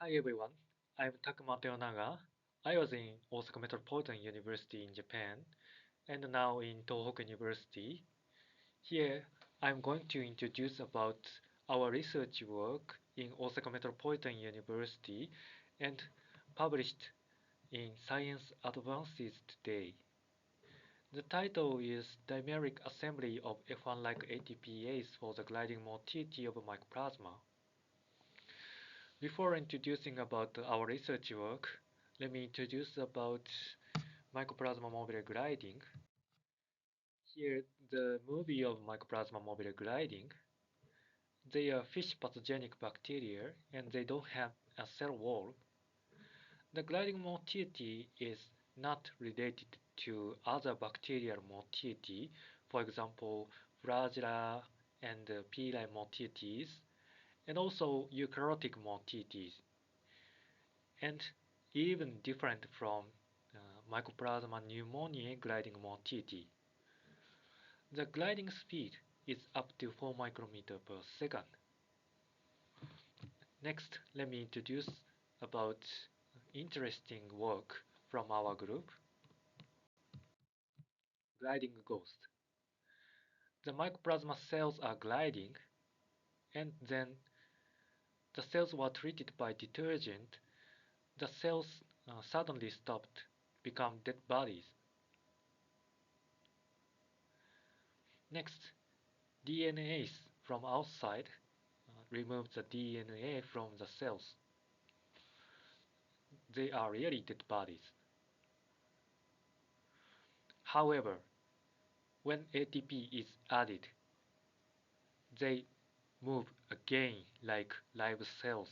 Hi everyone, I'm Takuma TOYONAGA. I was in Osaka Metropolitan University in Japan and now in Tohoku University. Here, I'm going to introduce about our research work in Osaka Metropolitan University and published in Science Advances Today. The title is Dimeric Assembly of F1-like ATPase for the gliding motility of Mycoplasma. Before introducing about our research work, let me introduce about Mycoplasma mobile gliding. Here, the movie of Mycoplasma mobile gliding. They are fish pathogenic bacteria and they don't have a cell wall. The gliding motility is not related to other bacterial motility, for example, flagella and pili motilities, and also eukaryotic motilities, and even different from Mycoplasma pneumoniae gliding motility. The gliding speed is up to 4 micrometer per second. Next, let me introduce about interesting work from our group, gliding ghost. The mycoplasma cells are gliding, and then the cells were treated by detergent. The cells suddenly stopped, become dead bodies. Next, DNAs from outside remove the DNA from the cells. They are really dead bodies. However, when ATP is added, they move again like live cells.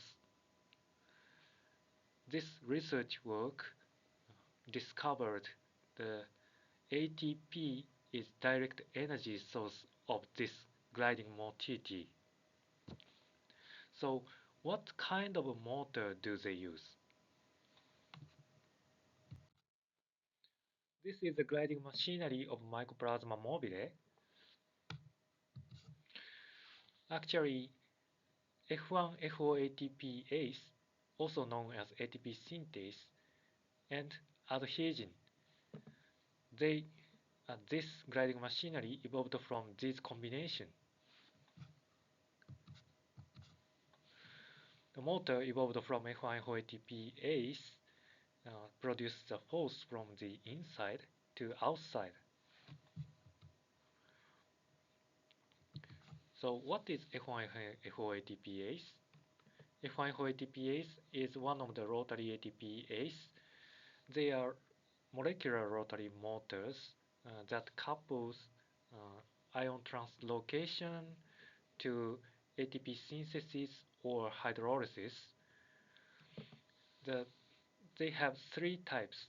This research work discovered the ATP is direct energy source of this gliding motility. So what kind of a motor do they use? This is the gliding machinery of Mycoplasma mobile. Actually, F1-FOATPase, also known as ATP synthase, and adhesion, this gliding machinery evolved from this combination. The motor evolved from F1-FOATPase, produced the force from the inside to outside. So what is F1-FOATPase? F1-FOATPase is one of the rotary ATPase. They are molecular rotary motors that couples ion translocation to ATP synthesis or hydrolysis. They have three types: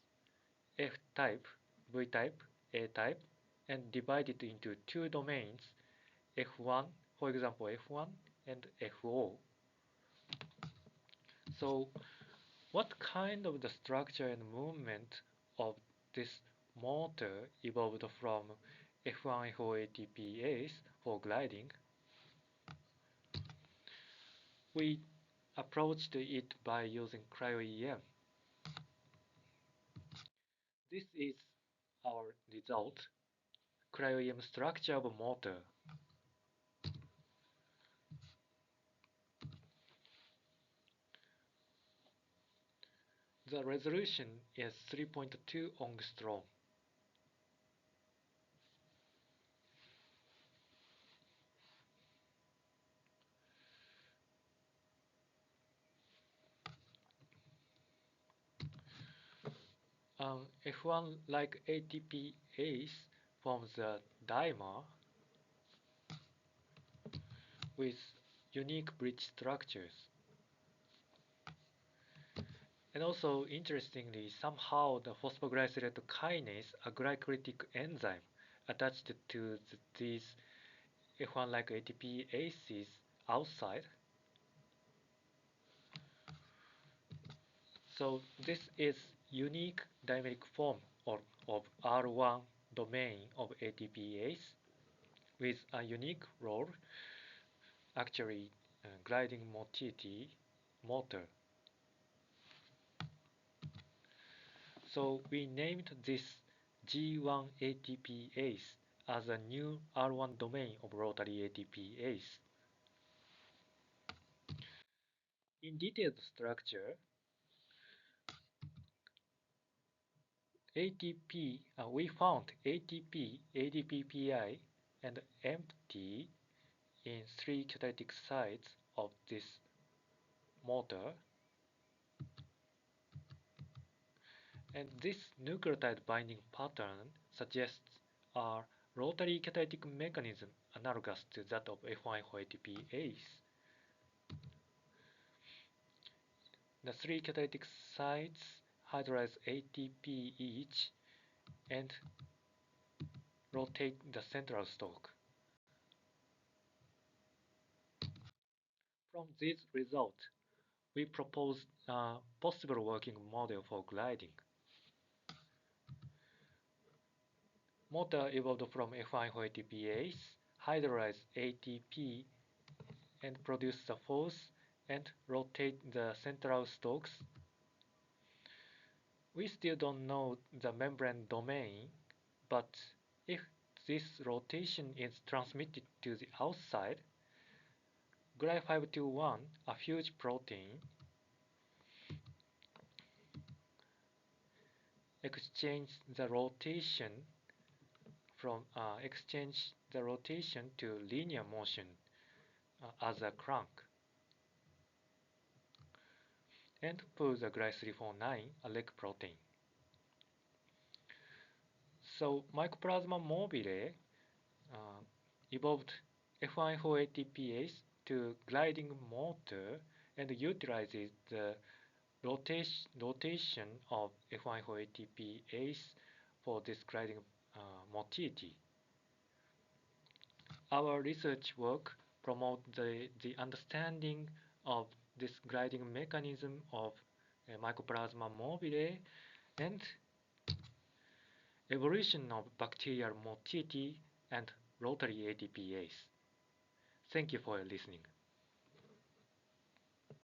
F-type, V-type, A-type, and divided into two domains: F1, for example, F1 and FO. So what kind of the structure and movement of this motor evolved from F1-FOATPase for gliding? We approached it by using cryo-EM. This is our result, cryo-EM structure of motor. The resolution is 3.2 angstrom. F1-like ATPase forms a dimer with unique bridge structures. And also, interestingly, somehow the phosphoglycerate kinase, a glycolytic enzyme attached to these F1-like ATPases outside. So this is unique dimeric form of R1 domain of ATPase with a unique role, actually gliding motility motor. So we named this G1 ATPase as a new R1 domain of rotary ATPase. In detailed structure, we found ATP, ADPPI, and MT in three catalytic sites of this motor, and this nucleotide binding pattern suggests a rotary catalytic mechanism analogous to that of F1-ATPase. The three catalytic sites hydrolyze ATP each and rotate the central stalk. From these results, we proposed a possible working model for gliding. Motor evolved from F1-ATPase, hydrolyze ATP and produce the force and rotate the central stalks. We still don't know the membrane domain, but if this rotation is transmitted to the outside, Gly521, a huge protein, exchange the rotation to linear motion as a crank and pull the Gly349, a leg protein. So Mycoplasma mobile evolved F1-ATPase to gliding motor and utilizes the rotation of F1-ATPase for this gliding motility. Our research work promotes the understanding of this gliding mechanism of Mycoplasma mobile and evolution of bacterial motility and rotary ATPase. Thank you for listening.